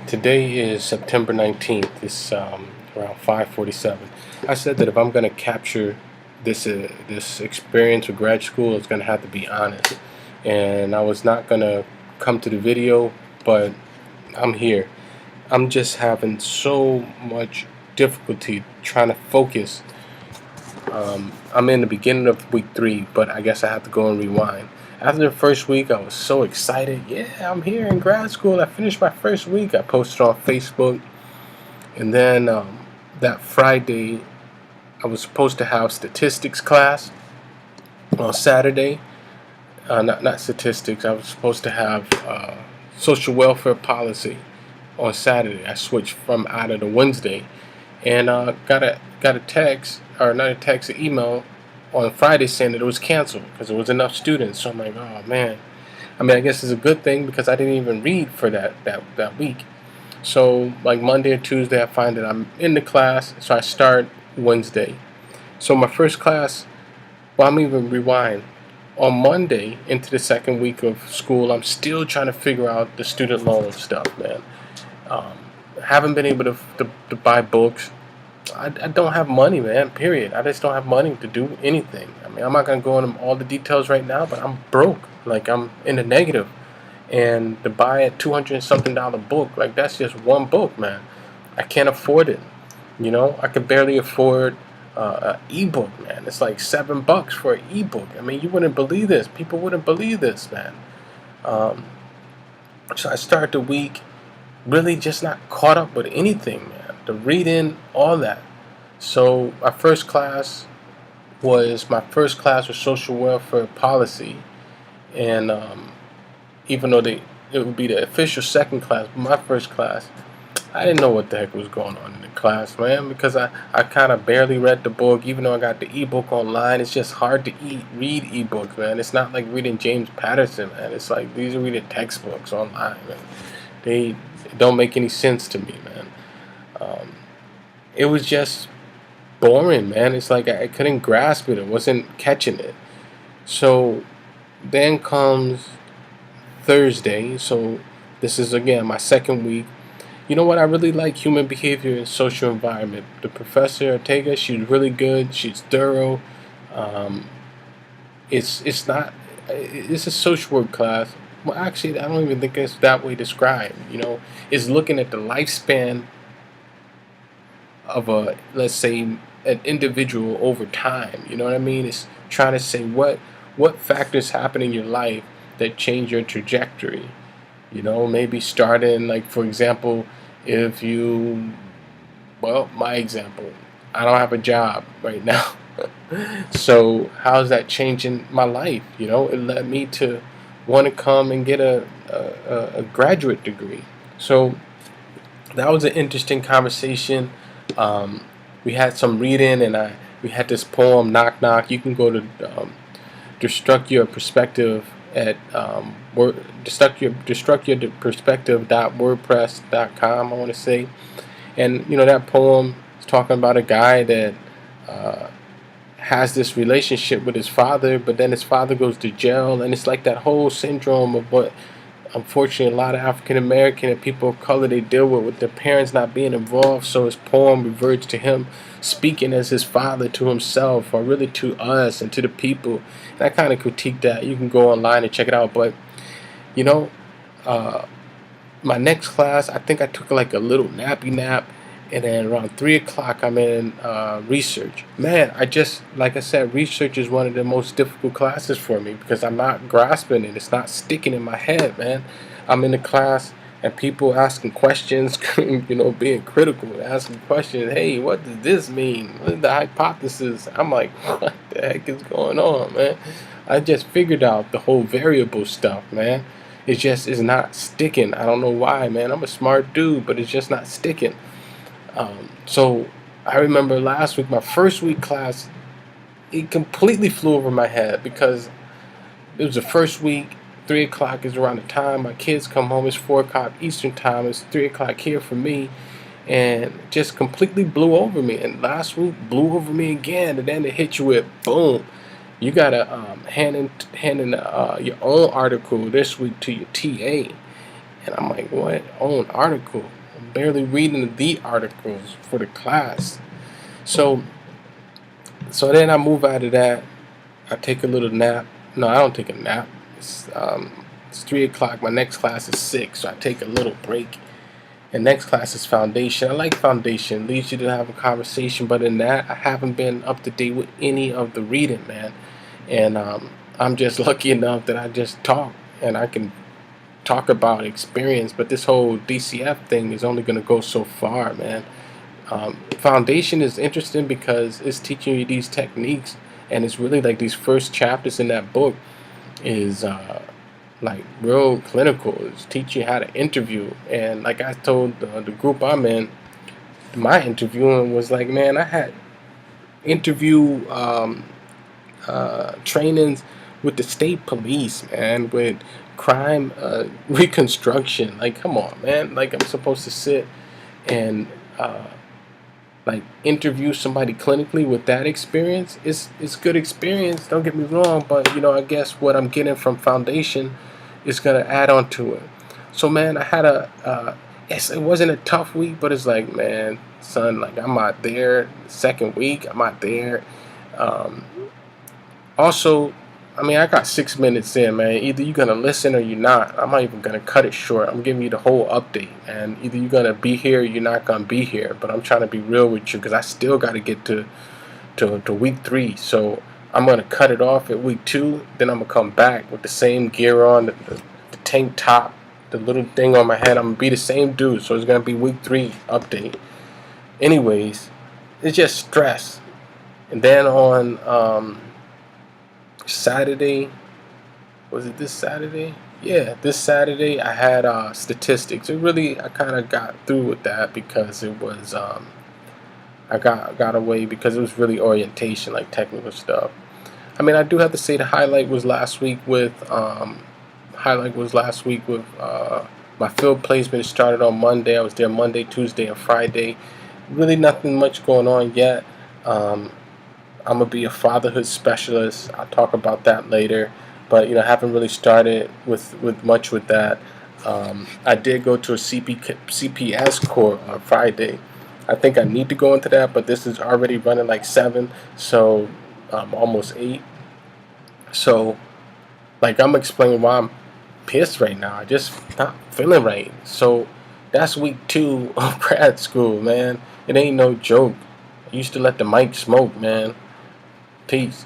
Today is September 19th. It's around 5:47. I said that if I'm going to capture this experience with grad school, it's going to have to be honest. And I was not going to come to the video, but I'm here. I'm just having so much difficulty trying to focus. I'm in the beginning of week 3, but I guess I have to go and rewind. After the first week, I was so excited. Yeah, I'm here in grad school. I finished my first week. I posted on Facebook. And then that Friday, I was supposed to have statistics class on Saturday. Not statistics. I was supposed to have social welfare policy on Saturday. I switched from out of the Wednesday, and got a text, or not a text, an email on Friday saying that it was canceled because there was enough students. So I'm like, oh man. I mean, I guess it's a good thing because I didn't even read for that week. So like Monday or Tuesday, I find that I'm in the class, so I start Wednesday. So my first class, well, I'm even rewind. On Monday into the second week of school, I'm still trying to figure out the student loan stuff, man. Um, haven't been able to buy books. I don't have money, man. Period. I just don't have money to do anything. I mean, I'm not gonna go into all the details right now, but I'm broke. Like I'm in the negative, and to buy a $200 something book, like that's just one book, man. I can't afford it. You know, I could barely afford an ebook, man. It's like $7 for an ebook. I mean, you wouldn't believe this. People wouldn't believe this, man. Um, so I start the week really just not caught up with anything, man. The reading, all that. So my first class was social welfare policy, and even though it would be the official second class, but my first class, I didn't know what the heck was going on in the class, man, because I kind of barely read the book. Even though I got the ebook online, it's just hard to read ebooks, man. It's not like reading James Patterson, man. It's like these are reading textbooks online, man. They don't make any sense to me, man. Um, it was just boring, man. It's like I couldn't grasp it. I wasn't catching it. So then comes Thursday. So this is again my second week. You know what? I really like human behavior and social environment. The professor Ortega, she's really good. She's thorough. Um, it's not. It's a social work class. Well, actually, I don't even think it's that way described. You know, it's looking at the lifespan of a, let's say, an individual over time. You know what I mean? It's trying to say what factors happen in your life that change your trajectory. You know, maybe starting, like, for example, if you, well, my example, I don't have a job right now. So how's that changing my life? You know, it led me to want to come and get a graduate degree. So that was an interesting conversation. Um, we had some reading, and we had this poem, Knock Knock. You can go to Destruct Your Perspective at destructyourperspective.wordpress.com, I want to say. And you know, that poem is talking about a guy that uh, has this relationship with his father, but then his father goes to jail, and it's like that whole syndrome of what unfortunately a lot of African American and people of color they deal with their parents not being involved. So his poem reverts to him speaking as his father to himself, or really to us and to the people. And I kind of critique that. You can go online and check it out. But you know, uh, my next class, I think I took like a little nappy nap, and then around 3 o'clock I'm in research. Man, like I said, research is one of the most difficult classes for me because I'm not grasping it. It's not sticking in my head, man. I'm in the class and people asking questions, you know, being critical, asking questions. Hey, what does this mean? What is the hypothesis? I'm like, what the heck is going on, man? I just figured out the whole variable stuff, man. It just is not sticking. I don't know why, man. I'm a smart dude, but it's just not sticking. So I remember last week, my first week class, it completely flew over my head because it was the first week. 3 o'clock is around the time my kids come home. It's 4 o'clock Eastern time. It's 3 o'clock here for me, and just completely blew over me. And last week blew over me again. And then it hit you with boom. You gotta hand in your own article this week to your TA, And I'm like, what? Own article? I'm barely reading the articles for the class. So then I move out of that. I take a little nap. No, I don't take a nap. It's 3 o'clock. My next class is 6, so I take a little break. And next class is foundation. I like foundation. It leads you to have a conversation, but in that, I haven't been up to date with any of the reading, man. And I'm just lucky enough that I just talk and I can talk about experience. But this whole DCF thing is only going to go so far, man. Foundation is interesting because it's teaching you these techniques, and it's really like these first chapters in that book is like real clinical. It's teach you how to interview. And like I told the group I'm in, my interviewing was like, man, I had interview trainings with the state police, man, with crime reconstruction. Like, come on, man. Like, I'm supposed to sit and like interview somebody clinically with that experience. It's good experience, don't get me wrong, but I guess what I'm getting from foundation is gonna add on to it. So man, I had it wasn't a tough week, but it's like, man, son, like I'm out there. Second week I'm out there. um, Also, I mean, I got 6 minutes in, man. Either you're gonna listen or you're not. I'm not even gonna cut it short. I'm giving you the whole update, and either you're gonna be here or you're not gonna be here. But I'm trying to be real with you because I still got to get to week 3. So I'm gonna cut it off at week 2. Then I'm gonna come back with the same gear on, the tank top, the little thing on my head. I'm gonna be the same dude. So it's gonna be week 3 update. Anyways, it's just stress. And then on Saturday, was it this Saturday? Yeah, this Saturday I had statistics. I kind of got through with that because it was I got away because it was really orientation, like technical stuff. I mean, I do have to say the highlight was last week with my field placement. It started on Monday. I was there Monday, Tuesday, and Friday. Really nothing much going on yet. I'm gonna be a fatherhood specialist. I'll talk about that later, but I haven't really started with much with that. I did go to a CPS course on Friday. I think I need to go into that, but this is already running like 7, so almost 8. So, like, I'm explaining why I'm pissed right now. I just not feeling right. So that's week 2 of grad school, man. It ain't no joke. I used to let the mic smoke, man. Peace.